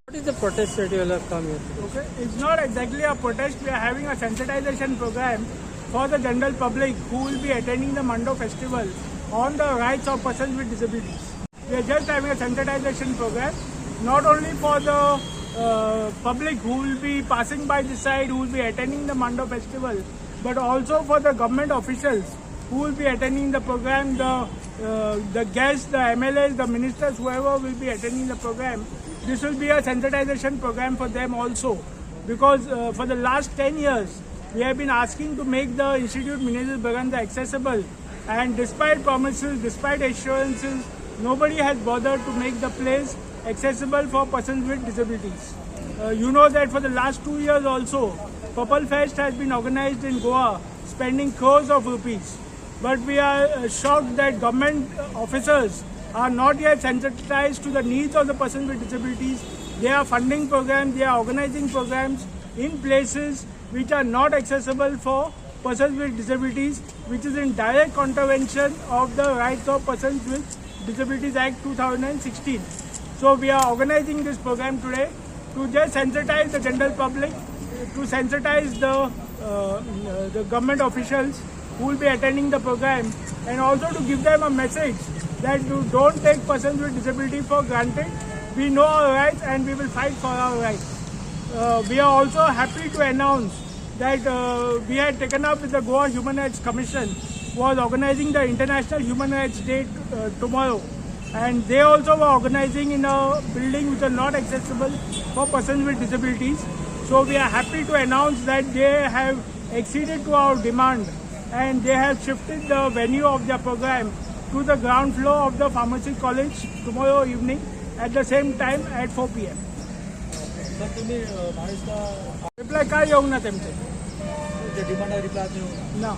What is the protest that you will have come here? Okay, it's not exactly a protest. We are having a sensitization program for the general public who will be attending the Mando festival on the rights of persons with disabilities. We are just having a sensitization program, not only for the public who will be passing by this side, who will be attending the Mando festival, but also for the government officials who will be attending the program, the guests, the MLAs, the ministers, whoever will be attending the program. This will be a sensitization program for them also, because for the last 10 years, we have been asking to make the Institute Minhasal Braganza accessible, and despite promises, despite assurances, nobody has bothered to make the place accessible for persons with disabilities. You know that for the last 2 years also, Purple Fest has been organized in Goa, spending crores of rupees. But we are shocked that government officers are not yet sensitized to the needs of the persons with disabilities. They are funding programs, they are organizing programs in places which are not accessible for persons with disabilities, which is in direct contravention of the Rights of Persons with Disabilities Act 2016. So we are organizing this program today to just sensitize the general public, to sensitize the government officials who will be attending the program, and also to give them a message that you don't take persons with disability for granted. We know our rights and we will fight for our rights. We are also happy to announce that we had taken up with the Goa Human Rights Commission, who was organizing the International Human Rights Day tomorrow. And they also were organizing in a building which are not accessible for persons with disabilities. So we are happy to announce that they have acceded to our demand, and they have shifted the venue of their program to the ground floor of the Pharmacy College tomorrow evening at the same time at 4 p.m. Sir तुम्ही Maharashtra reply काय येऊ ना त्यांचे demand reply ना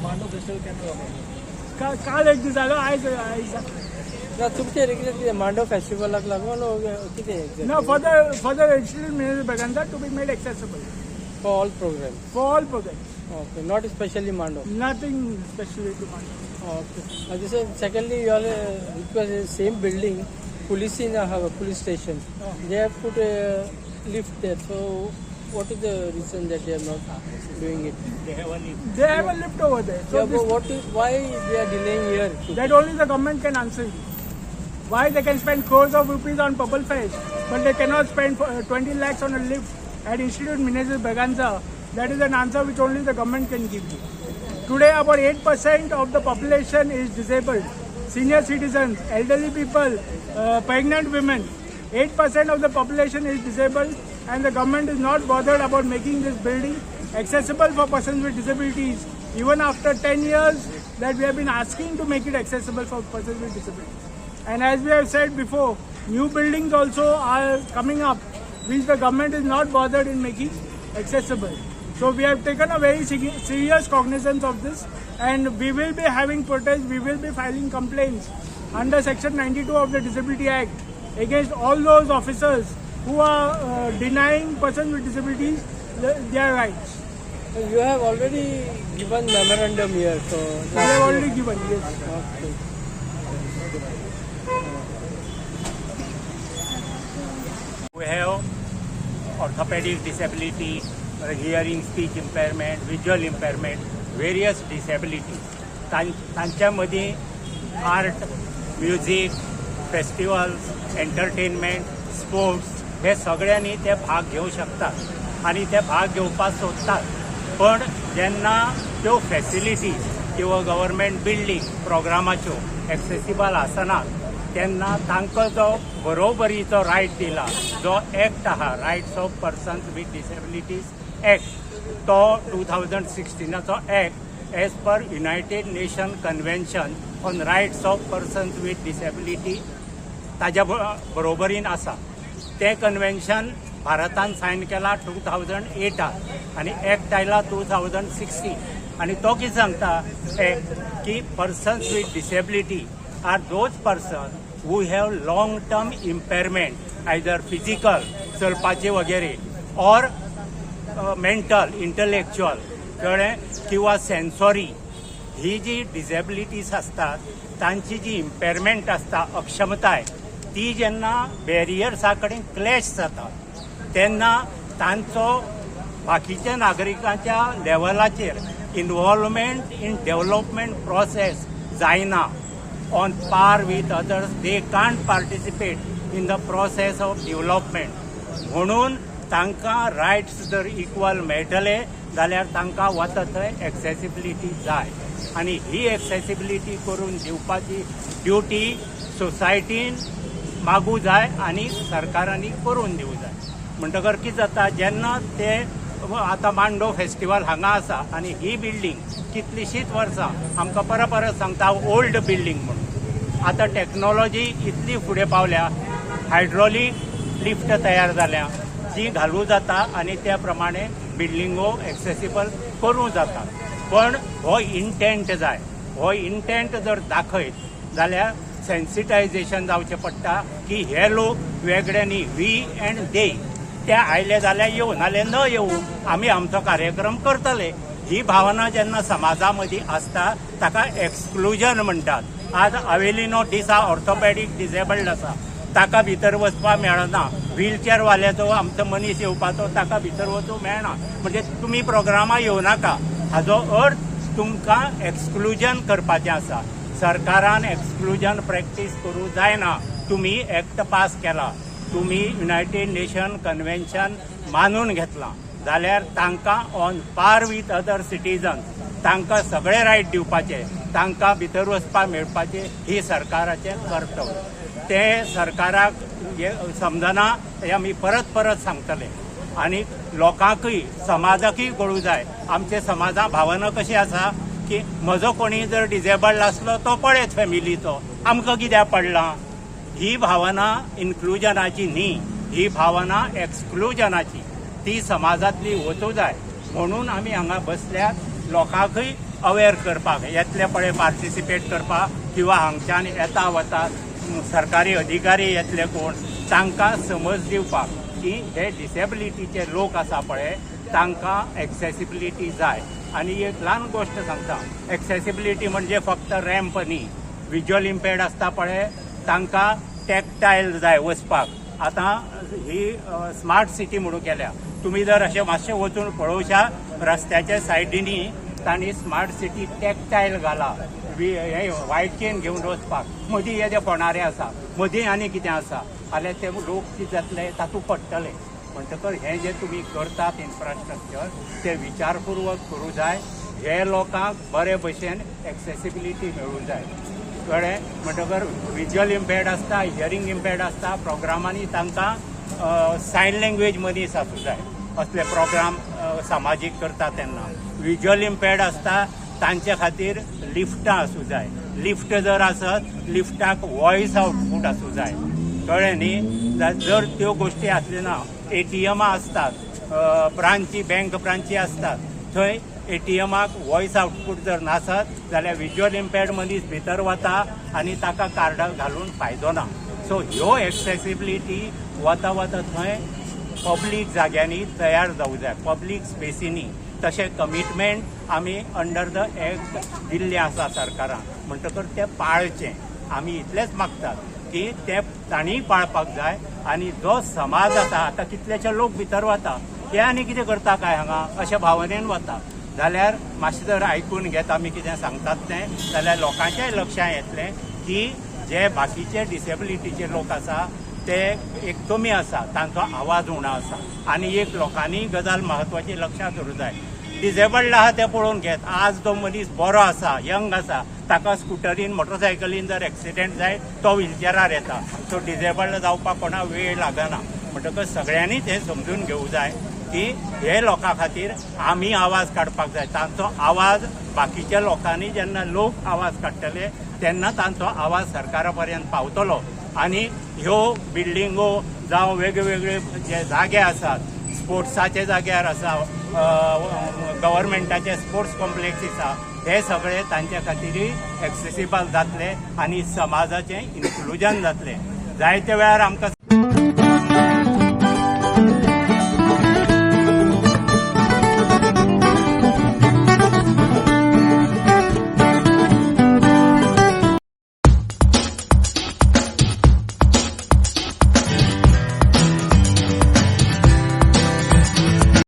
मांडो festival केन्ना काल एक दीस जालो आयज तुमचे रेग्युलर मांडो फेस्टिवलाक लागून कितें No, for the Institute Minhasal Braganza to be made accessible for all programs? for all programs. Okay, not especially Mando. Nothing specially to Mando. Okay. This is, secondly, you all because the same building, police in a police station. Oh. They have put a lift there. So, what is the reason that they are not doing it? They have a lift over there. So yeah, but why they are delaying here? That only the government can answer you. Why they can spend crores of rupees on Purple Fest, but they cannot spend 20 lakhs on a lift at Institute Minhasal Braganza? That is an answer which only the government can give you. Today, about 8% of the population is disabled. Senior citizens, elderly people, pregnant women. 8% of the population is disabled, and the government is not bothered about making this building accessible for persons with disabilities, even after 10 years that we have been asking to make it accessible for persons with disabilities. And as we have said before, new buildings also are coming up, which the government is not bothered in making accessible. So we have taken a very serious cognizance of this, and we will be having protests, we will be filing complaints under Section 92 of the Disability Act against all those officers who are denying persons with disabilities their rights. You have already given memorandum here. So we have already given, yes. Okay. We have orthopedic disability, hearing, speech impairment, visual impairment, various disabilities. तांच्यामध्ये art, music, festivals, entertainment, sports हे सगळ्यांनी ते भाग घेऊ शकतात आणि ते भाग घेवपाक सोदतात. पण जेन्ना त्यो फॅसिलिटीज किंवा गव्हर्मेंट बिल्डींग प्रोग्रामाच्यो एक्सेसिबल आसनात, तेन्ना तांकां जो बरोबरीचो रायट दिला, जो एक्ट आहा rights of persons with disabilities act, तो 2016चो act as per united nation convention on rights of persons with disability ताज्या बरोबरीन आसा. तें कन्वेन्शन भारतान सायन केला 2008 आनी एक्ट आयला 2016. आनी तो कितें सांगता एक्ट की persons with disability are those person who have long term impairment, either physical, चलपाचे वगैरे, or mental, intellectual, किंवा sensory ही जी डिसेबिलिटीज असतात तांची जी इम्पेरमेंट असता, अक्षमताय, ती जेन्ना बॅरियर्सा कडेन क्लॅश जाता तेन्ना तांचो बाकीच्या नागरिकांच्या लेवलाचेर इन्वॉल्वमेंट इन डेव्हलपमेंट प्रोसेस जायना. On par with others they can't participate in the process of development. म्हणून तांकां रायट्स जर इक्वल मेळटले जाल्यार तांकां वता थंय एक्सेसिबिलिटी जाय. आनी ही एक्सेसिबिलिटी करून दिवपाची ड्युटी सोसायटीन मागू जाय आनी सरकारांनी करून दिवं जाय. म्हणटकर कितें जाता, जेन्ना ते आतां मांडो फेस्टिवल हांगा आसा आनी ही बिल्डींग कितलींशींच वर्सां आमकां परत सांगता ओल्ड बिल्डींग म्हणून. आतां टॅक्नॉलॉजी इतली फुडें पावल्या, हायड्रॉलीक लिफ्ट तयार जाल्या जी घालूं जाता आनी त्या प्रमाणे बिल्डिंगो एक्सेसिबल करूं जाता. पण हो इंटेंट जाय. हो इंटेंट जर दाखयत जाल्यार सेन्सिटायझेशन जावचें पडटा की हे लोक वेगळे न्ही, वी एंड दे. ते आयले जाल्यार येवं, नाल्यार न येवं, आमी आमचो कार्यक्रम करतले. ही भावना जेन्ना समाजा मदीं आसता ताका एक्सक्लुजन म्हणटात. आज अवेलिनो डिसा ऑर्थोपॅडीक डिसेबल्ड आसा, ताका भितर वचपाक मेळना. व्हीलचॅरवाल्याचो आमचो मनीस येवपाचो ताका भितर वचूंक मेळना. म्हणजे तुमी प्रोग्रामा येवनाका हाजो अर्थ तुमकां एक्सक्लुजन करपाचें आसा. सरकारान एक्सक्लुजन प्रॅक्टीस करूं जायना. तुमी एक्ट पास केला, तुमी युनायटेड नेशन कन्व्हेन्शन मानून घेतलां जाल्यार तांकां on par with other citizens तांकां सगळे रायट दिवपाचे, तांकां भितर वचपाक मेळपाचें ही सरकाराचें कर्तव्य. ते सरकाराक समजना हें आमी परत सांगतले. आनी लोकांकूय समाजाकूय कळूं जाय. आमचे समाजा भावना कशी आसा की म्हजो कोणी जर डिसेबल्ड आसलो तो पळयत फॅमिलीचो, आमकां कित्याक पडलां. ही भावना इन्क्लुजनाची न्ही, ही भावना एक्सक्लुजनाची. ती समाजांतली वचूं जाय. म्हणून आमी हांगा बसल्यात लोकांकूय अवेर करपाक, येतले पळय पार्टिसिपेट करपाक किंवा हांगच्यान येता वता सरकारी अधिकारी येतले कोण तांकां समज दिवपाक की हे डिसेबिलिटीचे लोक आसा पळय तांकां एक्सेसिबिलिटी जाय. आनी एक ल्हान गोश्ट सांगता, एक्सेसिबिलिटी म्हणजे फक्त रॅम्प न्ही. विज्युअल इम्पेर्ड आसता पळय तांकां टॅक्टायल जाय वचपाक. आतां ही स्मार्ट सिटी म्हणून केल्या. तुमी जर अशें मातशें वचून पळोवशा रस्त्याच्या सायडीनी तांणी स्मार्ट सिटी टॅक्टायल घाला. हे व्हायट चेन घेवन वचपाक. मदीं हे जे फोणारे आसा, मदीं आनी कितें आसा जाल्यार ते लोक कितें जातले तातूंत पडटले. म्हणटकर हें जें तुमी करतात इन्फ्रास्ट्रक्चर ते विचारपूर्वक करूं जाय. हे लोकांक बरे भशेन एक्सेसिबिलिटी मेळूं जाय. कळ्ळें. म्हणटकर विज्युअल इम्पेर्ड आसता, हियरींग इम्पेर्ड आसता, प्रोग्रामांनी तांकां सायन लँग्वेज मनीस आसूं जाय. असले प्रोग्राम सामाजीक करता तेन्ना. विज्युअल इम्पेर्ड आसता तांचे खातीर लिफ्टां आसूं जाय. लिफ्ट जर आसत लिफ्टाक वॉयस आउटपूट आसूं जाय. कळ्ळें न्ही. जर त्यो गोश्टी आसल्यो ना, एटीएमां आसतात, ब्रांची बँक ब्रांची आसतात, थंय एटीएमाक वॉयस आउटपूट जर नासत जाल्यार विज्युअल इम्पेर्ड मनीस भितर वता आनी ताका कार्ड घालून फायदो ना. सो ह्यो एक्सेसिबिलिटी वता थंय पब्लीक जाग्यांनी तयार जावं जाय, पब्लीक स्पेसींनी. तशें कमिटमेंट आमी अंडर द एक्ट दिल्लें आसा सरकारान. म्हणटकर तें पाळचें. आमी इतलेंच मागतात की ते तांणीय पाळपाक जाय. आनी जो समाज आसा, आतां कितलेशे लोक भितर वता ते आनी कितें करता काय हांगा अशे भावनेन वता जाल्यार मातशें जर आयकून घेत आमी कितें सांगतात तें जाल्यार लोकांच्याय लक्षांत येतलें की जे बाकीचे डिसेबिलिटीचे लोक आसा ते एक कमी आसा, तांचो आवाज उणो आसा. आनी एक लोकांनी गजाल म्हत्वाची लक्षांत दवरूंक जाय. डिसेबल्ड आहा ते पळोवन घेत. आज तो मनीस बरो आसा, यंग आसा, ताका स्कुटरीन मोटरसायकलीन जर एक्सिडेंट जायत तो व्हिलचॅरार येता. सो डिसेबल्ड जावपाक कोणाक वेळ लागना. म्हणटकच सगळ्यांनीच हें समजून घेवूं जाय की हे लोकां खातीर आमी आवाज काडपाक जाय. तांचो आवाज बाकीच्या लोकांनी जेन्ना लोक आवाज काडटले तेन्ना तांचो आवाज सरकारा पर्यंत पावतलो. आनी ह्यो बिल्डिंगो जावं वेगवेगळे जे जागे आसात, स्पोर्ट्साचे जाग्यार आसा, गव्हर्मेंटाचे स्पोर्ट्स कॉम्प्लेक्सीस आसा, हे सगळे तांचे खातीरय एक्सेसिबल जातले आनी समाजाचें इन्क्लुजन जातलें. जायते वेळार आमकां